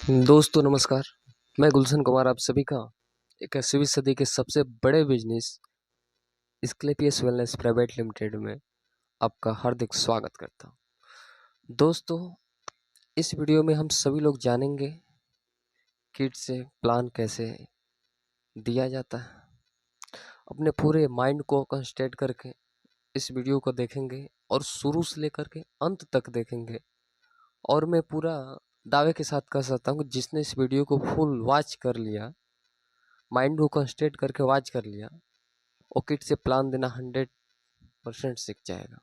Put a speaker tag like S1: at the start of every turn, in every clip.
S1: दोस्तों नमस्कार। मैं गुलशन कुमार आप सभी का 21वीं सदी के सबसे बड़े बिजनेस स्क्लेपियस वेलनेस प्राइवेट लिमिटेड में आपका हार्दिक स्वागत करता हूं। दोस्तों इस वीडियो में हम सभी लोग जानेंगे किट से प्लान कैसे दिया जाता है। अपने पूरे माइंड को कंसंट्रेट करके इस वीडियो को देखेंगे और शुरू से लेकर के अंत तक देखेंगे। और मैं पूरा दावे के साथ कह सकता हूँ जिसने इस वीडियो को फुल वॉच कर लिया, माइंड को कंसंट्रेट करके वॉच कर लिया, वो किट से प्लान देना 100% सीख जाएगा।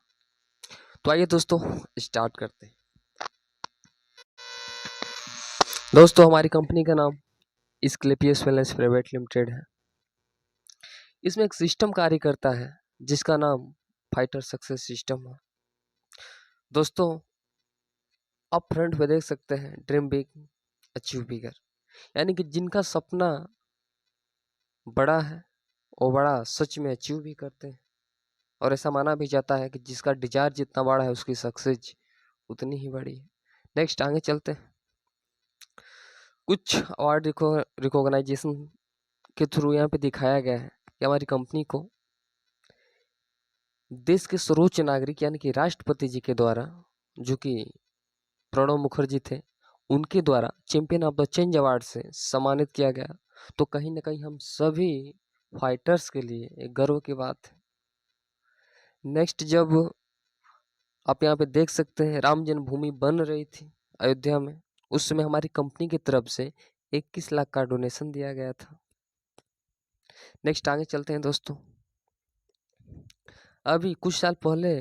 S1: तो आइए दोस्तों स्टार्ट करते हैं। दोस्तों हमारी कंपनी का नाम स्क्लेपियस वेलनेस प्राइवेट लिमिटेड है। इसमें एक सिस्टम कार्य करता है जिसका नाम फाइटर सक्सेस सिस्टम है। दोस्तों आप फ्रंट पे देख सकते हैं ड्रीम बिग अचीव बिगर, यानी कि जिनका सपना बड़ा है वो बड़ा सच में अचीव भी करते हैं। और ऐसा माना भी जाता है कि जिसका डिजायर जितना बड़ा है उसकी सक्सेस उतनी ही बड़ी है। नेक्स्ट आगे चलते हैं। कुछ अवार्ड रिकॉग्नाइजेशन के थ्रू यहाँ पे दिखाया गया है कि हमारी कंपनी को देश के सर्वोच्च नागरिक यानी कि राष्ट्रपति जी के द्वारा, जो कि प्रणब मुखर्जी थे, उनके द्वारा champion of the change award से सम्मानित किया गया। तो कहीं ना कहीं हम सभी फाइटर्स के लिए एक गर्व की बात है। नेक्स्ट, जब आप यहाँ पे देख सकते हैं राम जन्मभूमि बन रही थी अयोध्या में, उस समय हमारी कंपनी की तरफ से 21 लाख का डोनेशन दिया गया था। नेक्स्ट आगे चलते हैं दोस्तों। अभी कुछ साल पहले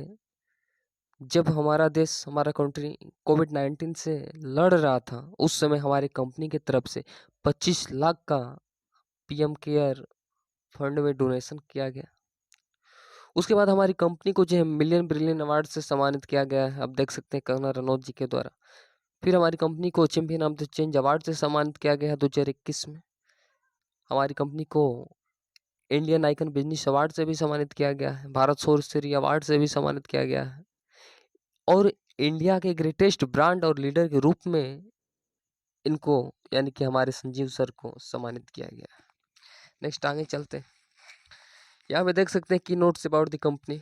S1: जब हमारा देश, हमारा कंट्री कोविड-19 से लड़ रहा था, उस समय हमारी कंपनी की तरफ से 25 लाख का पीएम केयर फंड में डोनेशन किया गया। उसके बाद हमारी कंपनी को जो है मिलियन ब्रिलियन अवार्ड से सम्मानित किया गया है, आप देख सकते हैं कंगना रनौत जी के द्वारा। फिर हमारी कंपनी को champion of the change award से सम्मानित किया गया है 2021 में। हमारी कंपनी को इंडियन आइकन बिजनेस अवार्ड से भी सम्मानित किया गया है, भारत सौर श्री अवार्ड से भी सम्मानित किया गया है, और इंडिया के ग्रेटेस्ट ब्रांड और लीडर के रूप में इनको यानी कि हमारे संजीव सर को सम्मानित किया गया है। नेक्स्ट आगे चलते हैं। यहाँ पे देख सकते हैं की नोट्स अबाउट द कंपनी,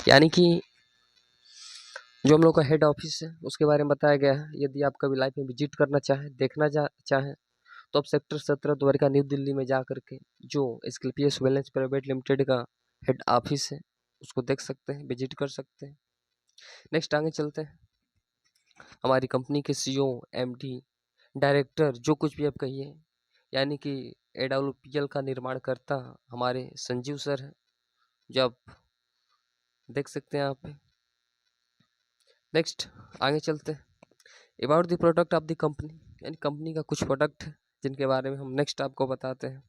S1: यानी कि जो हम लोग का हेड ऑफिस है उसके बारे में बताया गया है। यदि आप कभी लाइफ में विजिट करना चाहें, देखना चाहें, तो आप सेक्टर 17 द्वारका न्यू दिल्ली में जा करके जो स्क्लेपियस वेलनेस प्राइवेट लिमिटेड का हेड ऑफिस है उसको देख सकते हैं, विजिट कर सकते हैं। नेक्स्ट आगे चलते हैं। हमारी कंपनी के सीईओ, एमडी, डायरेक्टर, जो कुछ भी आप कहिए, यानी कि एडब्ल्यूपीएल का निर्माण करता हमारे संजीव सर हैं, जो आप देख सकते हैं यहाँ पे। नेक्स्ट आगे चलते हैं। About the product of the company, यानी कंपनी का कुछ प्रोडक्ट है जिनके बारे में हम नेक्स्ट आपको बताते हैं।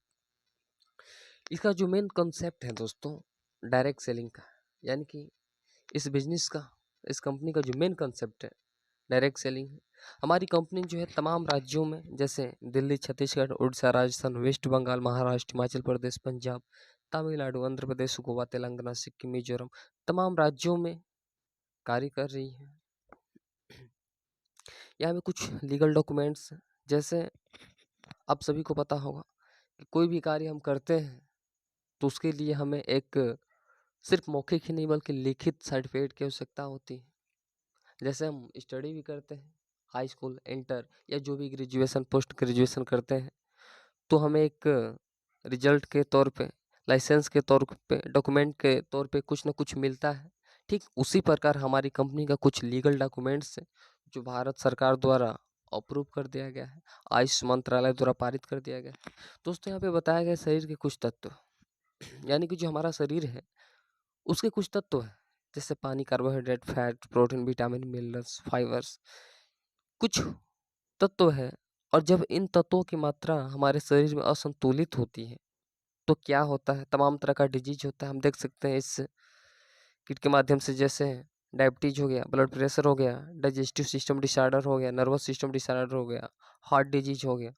S1: इसका जो मेन कॉन्सेप्ट है दोस्तों डायरेक्ट सेलिंग का, यानी कि इस बिजनेस का, इस कंपनी का जो मेन कॉन्सेप्ट है डायरेक्ट सेलिंग है। हमारी कंपनी जो है तमाम राज्यों में, जैसे दिल्ली, छत्तीसगढ़, उड़ीसा, राजस्थान, वेस्ट बंगाल, महाराष्ट्र, हिमाचल प्रदेश, पंजाब, तमिलनाडु, आंध्र प्रदेश, गोवा, तेलंगाना, सिक्किम, मिजोरम, तमाम राज्यों में कार्य कर रही है। यहाँ पे कुछ लीगल डॉक्यूमेंट्स, जैसे आप सभी को पता होगा कि कोई भी कार्य हम करते हैं तो उसके लिए हमें एक सिर्फ मौखिक ही नहीं बल्कि लिखित सर्टिफिकेट की आवश्यकता होती है। जैसे हम स्टडी भी करते हैं, हाई स्कूल, इंटर या जो भी ग्रेजुएशन, पोस्ट ग्रेजुएशन करते हैं, तो हमें एक रिजल्ट के तौर पे, लाइसेंस के तौर पे, डॉक्यूमेंट के तौर पे कुछ ना कुछ मिलता है। ठीक उसी प्रकार हमारी कंपनी का कुछ लीगल डॉक्यूमेंट्स है जो भारत सरकार द्वारा अप्रूव कर दिया गया है, आयुष मंत्रालय द्वारा पारित कर दिया गया है। दोस्तों यहाँ पे बताया गया शरीर के कुछ तत्व, यानी कि जो हमारा शरीर है उसके कुछ तत्व हैं, जैसे पानी, carbohydrate, fat, protein, vitamin, minerals, fibres, कुछ तत्व है। और जब इन तत्वों की मात्रा हमारे शरीर में असंतुलित होती है तो क्या होता है, तमाम तरह का डिजीज होता है। हम देख सकते हैं इस किट के माध्यम से, जैसे डायबिटीज हो गया, ब्लड प्रेशर हो गया, डाइजेस्टिव सिस्टम डिसऑर्डर हो गया, नर्वस सिस्टम डिसऑर्डर हो गया, हार्ट डिजीज हो गया,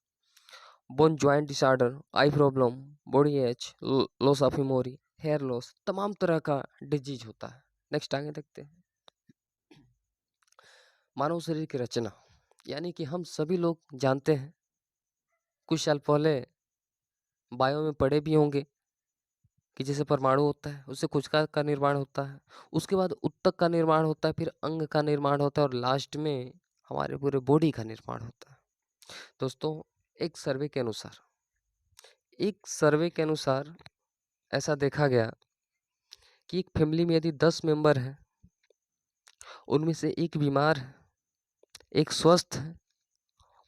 S1: bone joint disorder, eye problem, body ache, loss of memory, hair loss, तमाम तरह का डिजीज होता है। नेक्स्ट आगे देखते हैं। मानव शरीर की रचना, यानी कि हम सभी लोग जानते हैं, कुछ साल पहले बायो में पढ़े भी होंगे कि जैसे परमाणु होता है, उससे कोशिका का निर्माण होता है, उसके बाद उत्तक का निर्माण होता है, फिर अंग का निर्माण होता है और लास्ट में हमारे पूरे बॉडी का निर्माण होता है। दोस्तों, एक सर्वे के अनुसार ऐसा देखा गया कि एक फैमिली में यदि 10 मेंबर हैं, उनमें से एक बीमार है, एक स्वस्थ है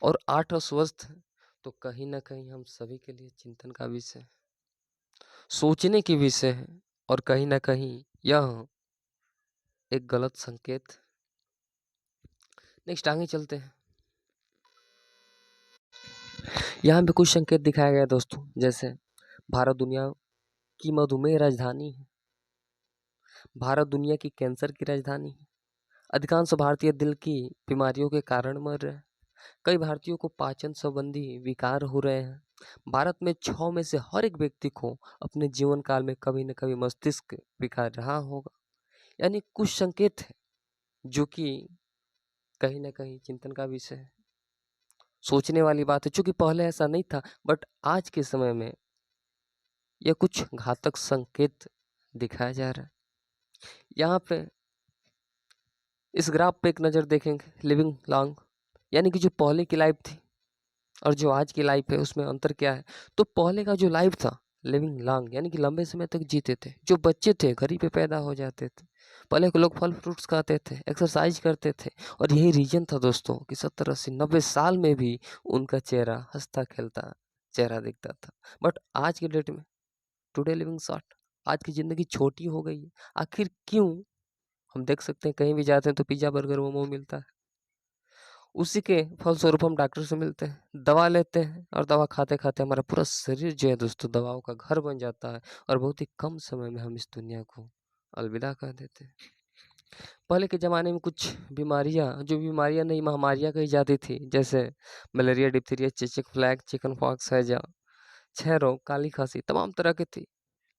S1: और 8 अस्वस्थ हैं, तो कहीं ना कहीं हम सभी के लिए चिंतन का विषय है, सोचने की विषय है और कहीं ना कहीं यह एक गलत संकेत। नेक्स्ट आगे चलते हैं। यहाँ पे कुछ संकेत दिखाया गया दोस्तों, जैसे भारत दुनिया की मधुमेह राजधानी है, भारत दुनिया की कैंसर की राजधानी है, अधिकांश भारतीय दिल की बीमारियों के कारण मर रहे हैं, कई भारतीयों को पाचन संबंधी विकार हो रहे हैं, भारत में 6 में से हर एक व्यक्ति को अपने जीवन काल में कभी न कभी मस्तिष्क विकार रहा होगा। यानी कुछ संकेत है जो कि कहीं ना कहीं चिंतन का विषय है, सोचने वाली बात है, क्योंकि पहले ऐसा नहीं था, बट आज के समय में यह कुछ घातक संकेत दिखाया जा रहा है। यहाँ पे इस ग्राफ पे एक नज़र देखेंगे, लिविंग लॉन्ग, यानी कि जो पहले की लाइफ थी और जो आज की लाइफ है उसमें अंतर क्या है। तो पहले का जो लाइफ था लिविंग लॉन्ग, यानी कि लंबे समय तक जीते थे, जो बच्चे थे घर ही पे पैदा हो जाते थे, पहले के लोग फल फ्रूट्स खाते थे, एक्सरसाइज करते थे, और यही रीजन था दोस्तों कि 70 80 90 साल में भी उनका चेहरा हंसता खेलता चेहरा दिखता था। बट आज के डेट में टुडे लिविंग शॉर्ट, आज की ज़िंदगी छोटी हो गई है। आखिर क्यों? हम देख सकते हैं कहीं भी जाते हैं तो पिज़्ज़ा बर्गर मोमो मिलता है, उसी के फलस्वरूप हम डॉक्टर से मिलते हैं, दवा लेते हैं और दवा खाते खाते हमारा पूरा शरीर जो है दोस्तों दवाओं का घर बन जाता है और बहुत ही कम समय में हम इस दुनिया को अलविदा कर देते हैं। पहले के ज़माने में कुछ बीमारियां, जो बीमारियां नहीं महामारियां कही जाती थी, जैसे मलेरिया, डिप्थीरिया, चेचक फ्लैग, चिकन पॉक्स, हैजा, क्षय रोग, काली खांसी, तमाम तरह की थी,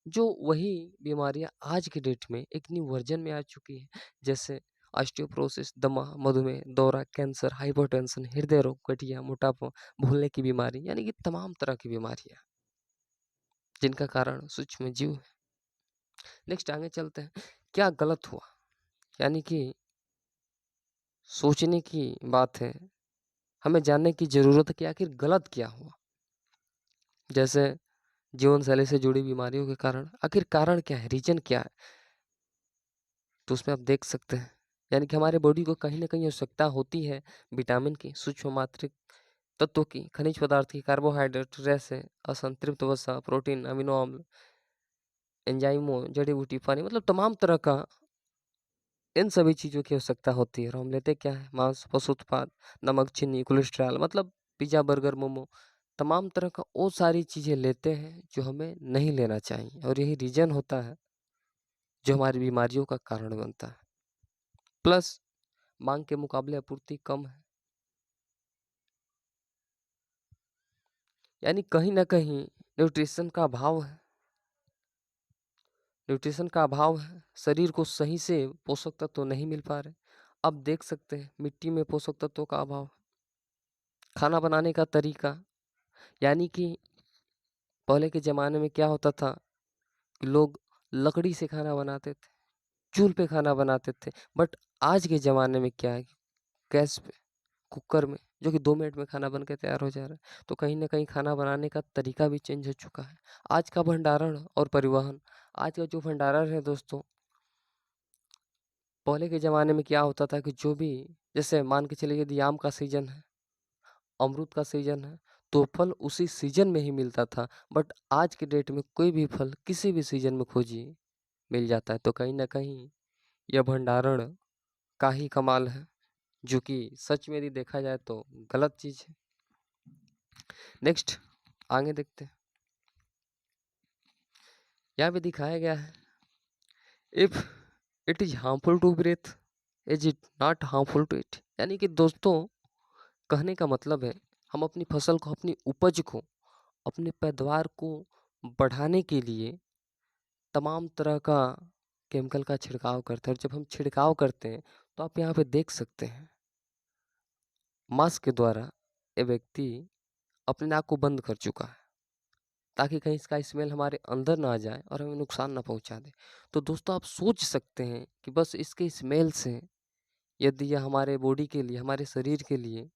S1: जो वही बीमारियां आज की डेट में एक न्यू वर्जन में आ चुकी है, जैसे ऑस्टियोपोरोसिस, दमा, मधुमेह, दौरा, कैंसर, हाइपरटेंशन, हृदय रोग, गठिया, मोटापा, भूलने की बीमारी, यानी कि तमाम तरह की बीमारियां जिनका कारण सूक्ष्म जीव है। नेक्स्ट आगे चलते हैं। क्या गलत हुआ, यानी कि सोचने की बात है, हमें जानने की जरूरत है कि आखिर गलत क्या हुआ। जैसे जीवन शैली से जुड़ी बीमारियों के कारण आखिर कारण क्या है, रीजन क्या है, तो उसमें आप देख सकते हैं, यानी कि हमारे बॉडी को कहीं ना कहीं आवश्यकता होती है विटामिन की, सूक्ष्म मात्रिक तत्वों की, खनिज पदार्थ की, कार्बोहाइड्रेट, जैसे असंतृप्त वसा, प्रोटीन, अमीनो अम्ल, एंजाइमों, जड़ी बूटी, पानी, मतलब तमाम तरह का इन सभी चीज़ों की आवश्यकता होती है। और हम लेते क्या है, मांस, पशु उत्पाद, नमक, चीनी, कोलेस्ट्रॉल, मतलब पिज़्ज़ा बर्गर मोमो, तमाम तरह का वो सारी चीज़ें लेते हैं जो हमें नहीं लेना चाहिए, और यही रीजन होता है जो हमारी बीमारियों का कारण बनता है। प्लस मांग के मुकाबले आपूर्ति कम है, यानी कहीं ना कहीं न्यूट्रिशन का अभाव है, शरीर को सही से पोषक तत्व तो नहीं मिल पा रहे। अब देख सकते हैं मिट्टी में पोषक तत्वों का अभाव, खाना बनाने का तरीका, यानी कि पहले के ज़माने में क्या होता था कि लोग लकड़ी से खाना बनाते थे, चूल्हे पे खाना बनाते थे, बट आज के ज़माने में क्या है, गैस पे, कुकर में, जो कि 2 मिनट में खाना बन के तैयार हो जा रहा है। तो कहीं न कहीं खाना बनाने का तरीका भी चेंज हो चुका है। आज का भंडारण और परिवहन, आज का जो भंडारण है दोस्तों, पहले के ज़माने में क्या होता था कि जो भी, जैसे मान के चलिए यदि आम का सीज़न है, अमरूद का सीज़न है, तो फल उसी सीज़न में ही मिलता था। बट आज के डेट में कोई भी फल किसी भी सीज़न में खोजिए मिल जाता है। तो कहीं न कहीं यह भंडारण का ही कमाल है, जो कि सच में यदि देखा जाए तो गलत चीज़ है। नेक्स्ट आगे देखते हैं। यहाँ पे दिखाया गया है, if it is harmful to breath, is it not harmful to it, यानी कि दोस्तों कहने का मतलब है, हम अपनी फसल को, अपनी उपज को, अपनी पैदावार को बढ़ाने के लिए तमाम तरह का केमिकल का छिड़काव करते हैं, और जब हम छिड़काव करते हैं तो आप यहाँ पे देख सकते हैं मास्क के द्वारा ये व्यक्ति अपने नाक को बंद कर चुका है ताकि कहीं इसका स्मेल हमारे अंदर ना आ जाए और हमें नुकसान ना पहुंचा दे। तो दोस्तों आप सोच सकते हैं कि बस इसके स्मेल से यदि यह हमारे बॉडी के लिए, हमारे शरीर के लिए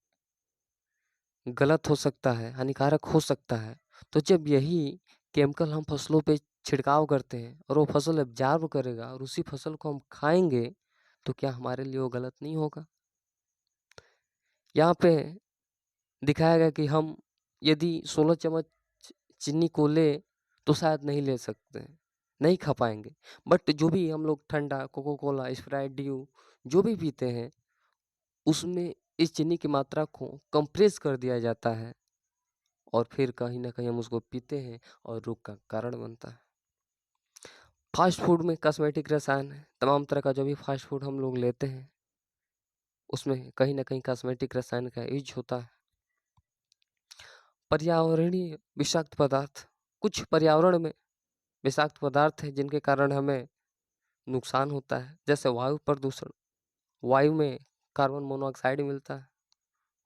S1: गलत हो सकता है, हानिकारक हो सकता है, तो जब यही केमिकल हम फसलों पे छिड़काव करते हैं और वो फसल एब्जॉर्ब करेगा और उसी फसल को हम खाएंगे, तो क्या हमारे लिए वो गलत नहीं होगा? यहाँ पे दिखाया गया कि हम यदि 16 चम्मच चीनी को ले तो शायद नहीं ले सकते हैं, नहीं खा पाएंगे। बट जो भी हम लोग ठंडा, कोको कोला, स्प्राइट, ड्यू जो भी पीते हैं, उसमें इस चीनी की मात्रा को कंप्रेस कर दिया जाता है और फिर कहीं ना कहीं हम उसको पीते हैं और रोग का कारण बनता है। फास्ट फूड में कॉस्मेटिक रसायन है। तमाम तरह का जो भी फास्ट फूड हम लोग लेते हैं उसमें कहीं ना कहीं कॉस्मेटिक रसायन का यूज होता है। पर्यावरणीय विषाक्त पदार्थ, कुछ पर्यावरण में विषाक्त पदार्थ है जिनके कारण हमें नुकसान होता है, जैसे वायु प्रदूषण। वायु में कार्बन मोनोऑक्साइड मिलता है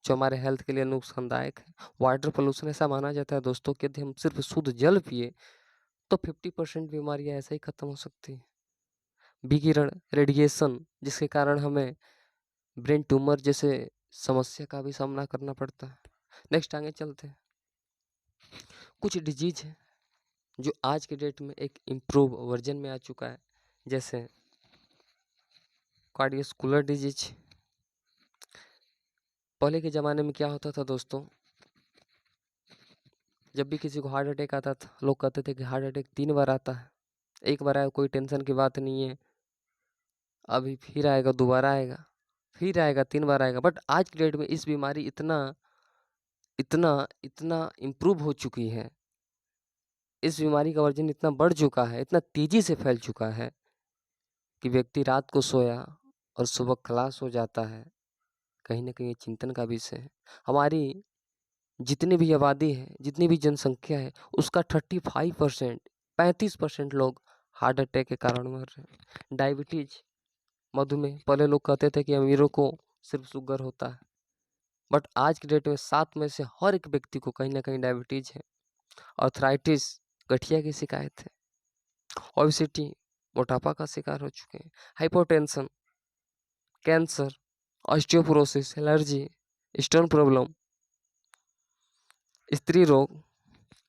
S1: जो हमारे हेल्थ के लिए नुकसानदायक है। वाटर पोल्यूशन, ऐसा माना जाता है दोस्तों कि यदि हम सिर्फ शुद्ध जल पिए तो 50% बीमारियां ऐसे ही खत्म हो सकती हैं। विकिरण, रेडिएशन, जिसके कारण हमें ब्रेन ट्यूमर जैसे समस्या का भी सामना करना पड़ता है। नेक्स्ट आगे चलते हैं। कुछ डिजीज है जो आज के डेट में एक इम्प्रूव वर्जन में आ चुका है, जैसे कार्डियोस्कुलर डिजीज। पहले के ज़माने में क्या होता था दोस्तों, जब भी किसी को हार्ट अटैक आता था, लोग कहते थे कि हार्ट अटैक 3 बार आता है, एक बार आया कोई टेंशन की बात नहीं है, अभी फिर आएगा, दोबारा आएगा, फिर आएगा, 3 बार आएगा। बट आज की डेट में इस बीमारी इतना इतना इतना इम्प्रूव हो चुकी है, इस बीमारी का वर्जन इतना बढ़ चुका है, इतना तेजी से फैल चुका है कि व्यक्ति रात को सोया और सुबह खलास हो जाता है। कहीं ना कहीं ये चिंतन का विषय है। हमारी जितनी भी आबादी है, जितनी भी जनसंख्या है, उसका 35%, 35% लोग हार्ट अटैक के कारण मर रहे हैं। डायबिटीज, मधुमेह, पहले लोग कहते थे कि अमीरों को सिर्फ शुगर होता है, बट आज की डेट में 7 में से हर एक व्यक्ति को कहीं ना कहीं डायबिटीज है। आर्थराइटिस, गठिया की शिकायत है। ओबेसिटी, मोटापा का शिकार हो चुके हैं। Hypotension, cancer, osteoporosis, allergy, stone problem, स्त्री रोग,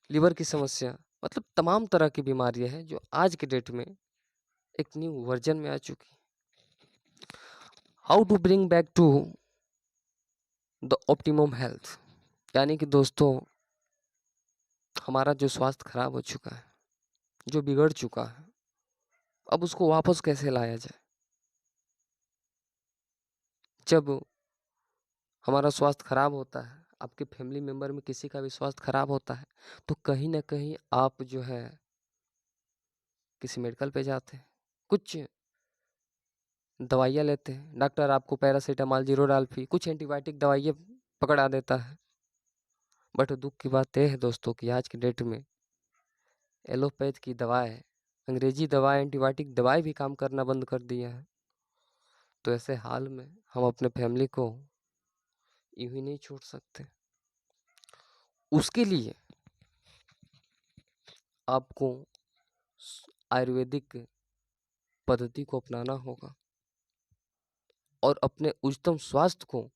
S1: लिवर की समस्या, मतलब तमाम तरह की बीमारियां हैं जो आज के डेट में एक न्यू वर्जन में आ चुकी। How to bring back to the optimum health, यानी कि दोस्तों हमारा जो स्वास्थ्य खराब हो चुका है, जो बिगड़ चुका है, अब उसको वापस कैसे लाया जाए। जब हमारा स्वास्थ्य खराब होता है, आपके फैमिली मेंबर में किसी का भी स्वास्थ्य खराब होता है, तो कहीं ना कहीं आप जो है किसी मेडिकल पे जाते हैं, कुछ दवाइयाँ लेते हैं, डॉक्टर आपको पैरासीटामॉल, जीरोडाल्फी, कुछ एंटीबायोटिक दवाइयाँ पकड़ा देता है। बट दुख की बात यह है दोस्तों कि आज की डेट में एलोपैथ की दवाएं, अंग्रेजी दवाएं, एंटीबायोटिक दवाएं भी काम करना बंद कर दिया है। तो ऐसे हाल में हम अपने फैमिली को यूं ही नहीं छोड़ सकते। उसके लिए आपको आयुर्वेदिक पद्धति को अपनाना होगा और अपने उच्चतम स्वास्थ्य को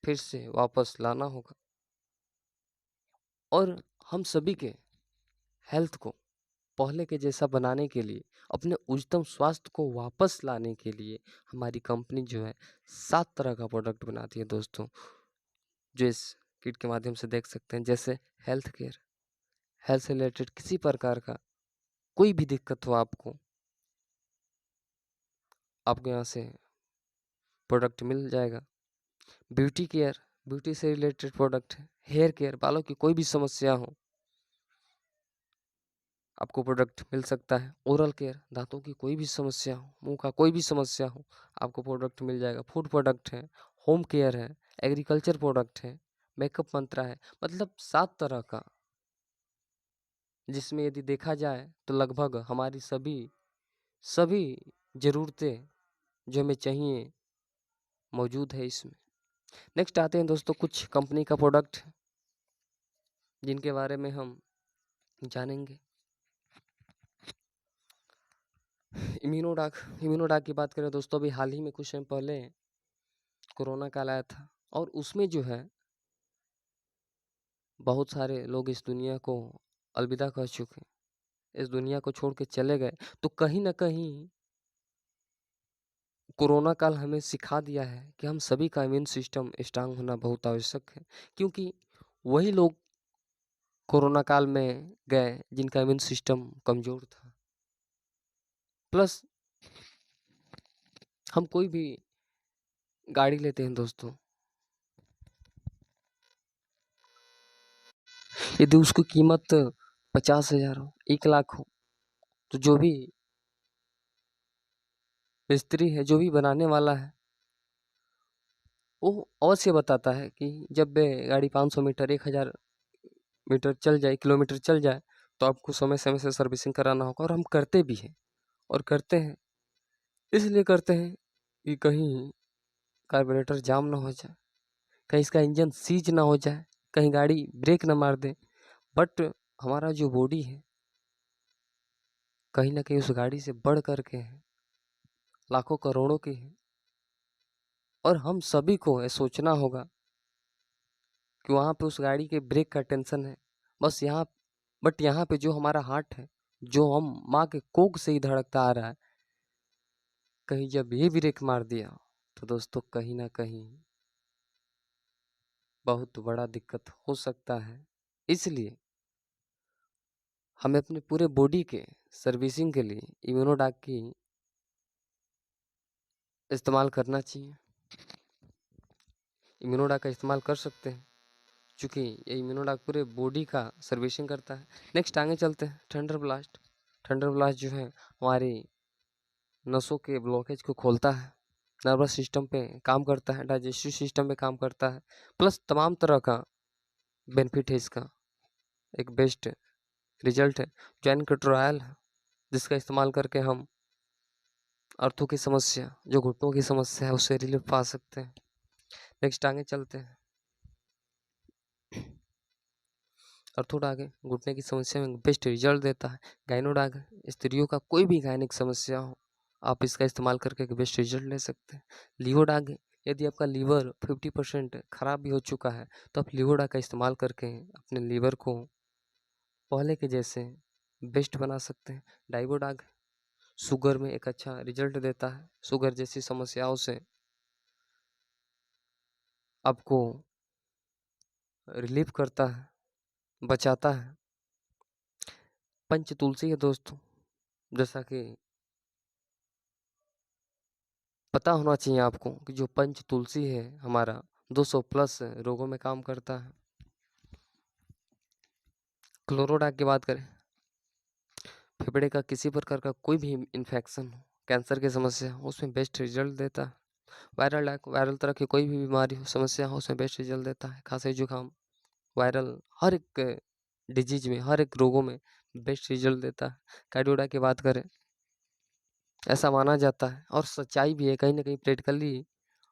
S1: फिर से वापस लाना होगा। और हम सभी के हेल्थ को पहले के जैसा बनाने के लिए, अपने उच्चतम स्वास्थ्य को वापस लाने के लिए हमारी कंपनी जो है 7 तरह का प्रोडक्ट बनाती है दोस्तों, जो इस किट के माध्यम से देख सकते हैं। जैसे हेल्थ केयर, हेल्थ से रिलेटेड किसी प्रकार का कोई भी दिक्कत हो आपको यहाँ से प्रोडक्ट मिल जाएगा। ब्यूटी केयर, ब्यूटी से रिलेटेड प्रोडक्ट है। हेयर केयर, बालों की कोई भी समस्या हो आपको प्रोडक्ट मिल सकता है। ओरल केयर, दांतों की कोई भी समस्या हो, मुंह का कोई भी समस्या हो, आपको प्रोडक्ट मिल जाएगा। फूड प्रोडक्ट है, होम केयर है, एग्रीकल्चर प्रोडक्ट है, मेकअप मंत्रा है, मतलब 7 तरह का, जिसमें यदि देखा जाए तो लगभग हमारी सभी ज़रूरतें जो हमें चाहिए मौजूद है इसमें। नेक्स्ट आते हैं दोस्तों कुछ कंपनी का प्रोडक्ट जिनके बारे में हम जानेंगे। इम्यूनोडाक की बात करें दोस्तों, अभी हाल ही में कुछ टाइम पहले कोरोना काल आया था और उसमें जो है बहुत सारे लोग इस दुनिया को अलविदा कह चुके, इस दुनिया को छोड़ के चले गए। तो कहीं ना कहीं कोरोना काल हमें सिखा दिया है कि हम सभी का इम्यून सिस्टम स्ट्रांग होना बहुत आवश्यक है, क्योंकि वही लोग कोरोना काल में गए जिनका इम्यून सिस्टम कमजोर था। प्लस हम कोई भी गाड़ी लेते हैं दोस्तों, यदि उसकी कीमत 50,000 हो, 1 लाख हो, तो जो भी मिस्त्री है, जो भी बनाने वाला है, वो अवश्य बताता है कि जब गाड़ी 500 मीटर 1000 मीटर चल जाए, किलोमीटर चल जाए, तो आपको समय समय से सर्विसिंग कराना होगा। और हम करते भी हैं, और करते हैं इसलिए करते हैं कि कहीं कार्बोरेटर जाम ना हो जाए, कहीं इसका इंजन सीज ना हो जाए, कहीं गाड़ी ब्रेक ना मार दे। बट हमारा जो बॉडी है कहीं ना कहीं उस गाड़ी से बढ़ कर के है, लाखों करोड़ों की है। और हम सभी को ये सोचना होगा कि वहाँ पे उस गाड़ी के ब्रेक का टेंशन है बस यहाँ, बट यहाँ पे जो हमारा हार्ट है, जो हम माँ के कोख से ही धड़कता आ रहा है, कहीं जब ये ब्रेक मार दिया तो दोस्तों कहीं ना कहीं बहुत बड़ा दिक्कत हो सकता है। इसलिए हमें अपने पूरे बॉडी के सर्विसिंग के लिए इम्यूनोडाक की इस्तेमाल करना चाहिए। इम्यूनोडाक का इस्तेमाल कर सकते हैं क्योंकि ये इम्यूनोडाक पूरे बॉडी का सर्विसिंग करता है। नेक्स्ट आगे चलते हैं, थंडर ब्लास्ट। थंडर ब्लास्ट जो है हमारी नसों के ब्लॉकेज को खोलता है, नर्वस सिस्टम पे काम करता है, डाइजेस्टिव सिस्टम पे काम करता है, प्लस तमाम तरह का बेनिफिट है इसका। एक बेस्ट रिजल्ट है जैन कट्रोल है, जिसका इस्तेमाल करके हम अर्थों की समस्या, जो घुटनों की समस्या है, उससे रिलीफ पा सकते हैं। नेक्स्ट आगे चलते हैं, अर्थोडाग है घुटने की समस्या में बेस्ट रिजल्ट देता है। गाइनोडाग है स्त्रियों का कोई भी गायनिक समस्या हो, आप इसका इस्तेमाल करके बेस्ट रिजल्ट ले सकते हैं। लिवोडाग है यदि आपका लीवर 50% खराब भी हो चुका है तो आप लिवोडाग का इस्तेमाल करके अपने लीवर को पहले के जैसे बेस्ट बना सकते हैं। डाइवोडाग शुगर में एक अच्छा रिजल्ट देता है, शुगर जैसी समस्याओं से आपको रिलीफ करता है, बचाता है। पंच तुलसी है दोस्तों, जैसा कि पता होना चाहिए आपको कि जो पंच तुलसी है हमारा 200 प्लस रोगों में काम करता है। क्लोरोडाक की बात करें, फेफड़े का किसी प्रकार का कोई भी इन्फेक्शन हो, कैंसर की समस्या हो, उसमें बेस्ट रिजल्ट देता है। वायरल डाक, वायरल तरह की कोई भी बीमारी हो, समस्या हो, उसमें बेस्ट रिजल्ट देता है। खांसी जुकाम, वायरल हर एक डिजीज में, हर एक रोगों में बेस्ट रिजल्ट देता है। कार्डियोडा की बात करें, ऐसा माना जाता है और सच्चाई भी है, कहीं ना कहीं प्रैक्टिकली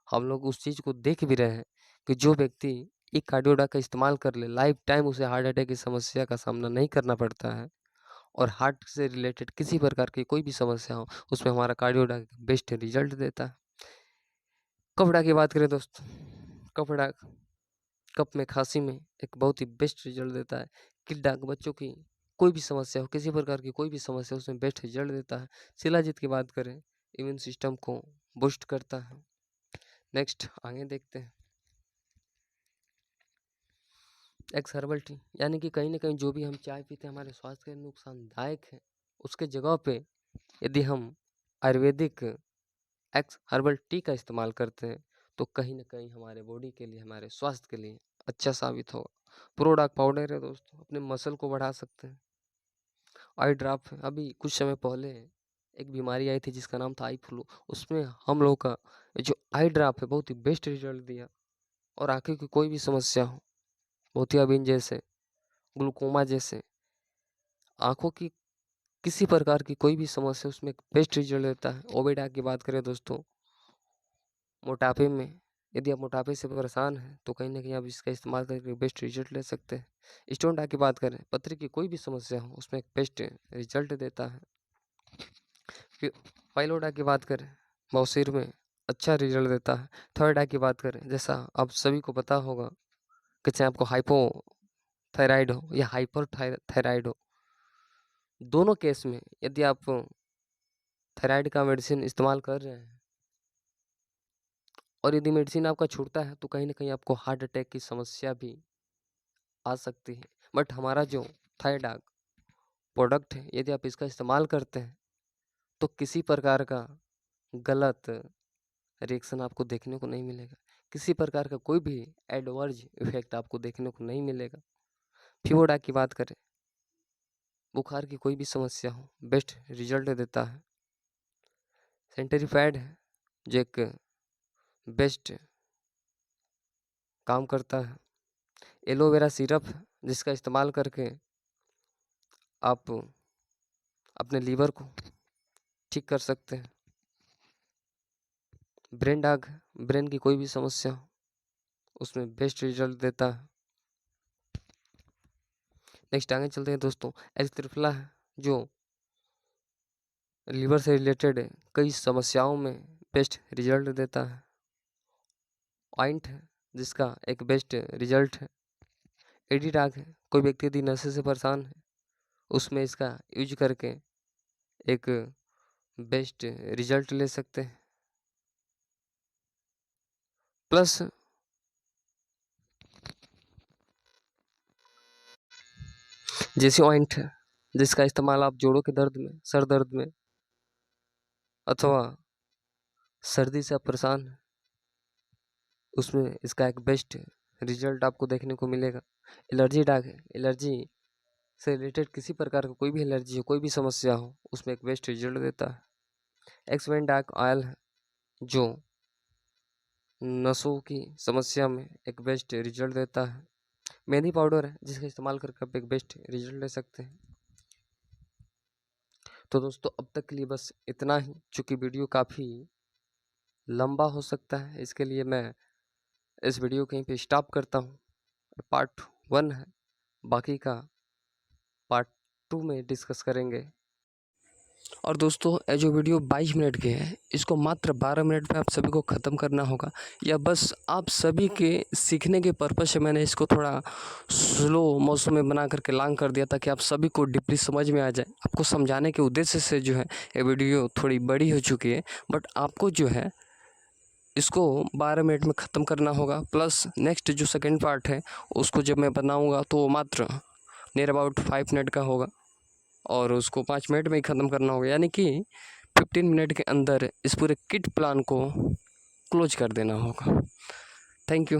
S1: हम लोग उस चीज़ को देख भी रहे हैं कि जो व्यक्ति एक कार्डियोडा का इस्तेमाल कर ले, लाइफ टाइम उसे हार्ट अटैक की समस्या का सामना नहीं करना पड़ता है। और हार्ट से रिलेटेड किसी प्रकार की कोई भी समस्या हो, उसमें हमारा कार्डियोडा बेस्ट रिजल्ट देता है। कपड़ा की बात करें दोस्तों, कपड़ा कप में, खांसी में एक बहुत ही बेस्ट रिजल्ट देता है। किड्डा बच्चों की कोई भी समस्या हो, किसी प्रकार की कोई भी समस्या हो, उसमें बेस्ट रिजल्ट देता है। शिलाजीत की बात करें, इम्यून सिस्टम को बूस्ट करता है। नेक्स्ट आगे देखते हैं, एक्स हर्बल टी, यानी कि कहीं ना कहीं जो भी हम चाय पीते हैं हमारे स्वास्थ्य के लिए नुकसानदायक है, उसके जगह पे यदि हम आयुर्वेदिक एक्स हर्बल टी का इस्तेमाल करते हैं तो कहीं ना कहीं हमारे बॉडी के लिए, हमारे स्वास्थ्य के लिए अच्छा साबित होगा। प्रोडाक्ट पाउडर है दोस्तों, अपने मसल को बढ़ा सकते हैं। आई ड्रॉप है, अभी कुछ समय पहले एक बीमारी आई थी जिसका नाम था आई फ्लू, उसमें हम लोग का जो आई ड्रॉप है बहुत ही बेस्ट रिजल्ट दिया। और आंखों की कोई भी समस्या हो, मोतियाबिंद जैसे, ग्लूकोमा जैसे, आंखों की किसी प्रकार की कोई भी समस्या, उसमें बेस्ट रिजल्ट देता है। ओबेडा की बात करें दोस्तों, मोटापे में यदि आप मोटापे से परेशान हैं तो कहीं न कहीं आप इसका इस्तेमाल करके बेस्ट रिज़ल्ट ले सकते हैं। स्टोन डार्क की बात करें, पथरी की कोई भी समस्या हो उसमें एक बेस्ट रिज़ल्ट देता है। फिर पाइलोडा की बात करें, बवासीर में अच्छा रिज़ल्ट देता है। थायराइड की बात करें, जैसा आप सभी को पता होगा कि चाहे आपको हाइपोथायराइड हो या हाइपरथायराइड हो, दोनों केस में यदि आप थायराइड का मेडिसिन इस्तेमाल कर रहे हैं और यदि मेडिसिन आपका छूटता है तो कहीं न कहीं आपको हार्ट अटैक की समस्या भी आ सकती है। बट हमारा जो थायडाग प्रोडक्ट है, यदि आप इसका इस्तेमाल करते हैं तो किसी प्रकार का गलत रिएक्शन आपको देखने को नहीं मिलेगा। किसी प्रकार का कोई भी एडवर्स इफ़ेक्ट आपको देखने को नहीं मिलेगा। फीवोडा की बात करें, बुखार की कोई भी समस्या हो, बेस्ट रिज़ल्ट देता है। सेंटेरिफाइड है, जो एक बेस्ट काम करता है। एलोवेरा सिरप है, जिसका इस्तेमाल करके आप अपने लीवर को ठीक कर सकते हैं। ब्रेन डाग, ब्रेन की कोई भी समस्या हो, उसमें बेस्ट रिज़ल्ट देता है। नेक्स्ट आगे चलते हैं दोस्तों, एच त्रिफला है, जो लीवर से रिलेटेड कई समस्याओं में बेस्ट रिज़ल्ट देता है। ऑइंट है, जिसका एक बेस्ट रिज़ल्ट है। एडिडाग है, कोई व्यक्ति यदि नशे से परेशान है, उसमें इसका यूज करके एक बेस्ट रिज़ल्ट ले सकते हैं। प्लस जैसी ऑइंट है, जिसका इस्तेमाल आप जोड़ों के दर्द में, सर दर्द में अथवा सर्दी से आप परेशान हैं, उसमें इसका एक बेस्ट रिज़ल्ट आपको देखने को मिलेगा। एलर्जी डाग है, एलर्जी से रिलेटेड किसी प्रकार का कोई भी एलर्जी हो, कोई भी समस्या हो, उसमें एक बेस्ट रिज़ल्ट देता है। एक्सवेन डार्क ऑयल है, जो नसों की समस्या में एक बेस्ट रिज़ल्ट देता है। मेहंदी पाउडर है, जिसका इस्तेमाल करके आप एक बेस्ट रिज़ल्ट ले सकते हैं। तो दोस्तों अब तक के लिए बस इतना ही, चूँकि वीडियो काफ़ी लंबा हो सकता है, इसके लिए मैं इस वीडियो कहीं पे स्टॉप करता हूँ। पार्ट 1 है, बाकी का पार्ट 2 में डिस्कस करेंगे। और दोस्तों ये जो वीडियो 22 मिनट की है, इसको मात्र 12 मिनट में आप सभी को ख़त्म करना होगा। या बस आप सभी के सीखने के पर्पज़ से मैंने इसको थोड़ा स्लो मौसम में बना करके लॉन्ग कर दिया, ताकि आप सभी को डीपली समझ में आ जाए। आपको समझाने के उद्देश्य से जो है ये वीडियो थोड़ी बड़ी हो चुकी है, बट आपको जो है इसको 12 मिनट में ख़त्म करना होगा। प्लस नेक्स्ट जो सेकंड पार्ट है, उसको जब मैं बनाऊँगा तो मात्र नियर अबाउट 5 मिनट का होगा और उसको 5 मिनट में ही ख़त्म करना होगा, यानी कि 15 मिनट के अंदर इस पूरे किट प्लान को क्लोज कर देना होगा। Thank you.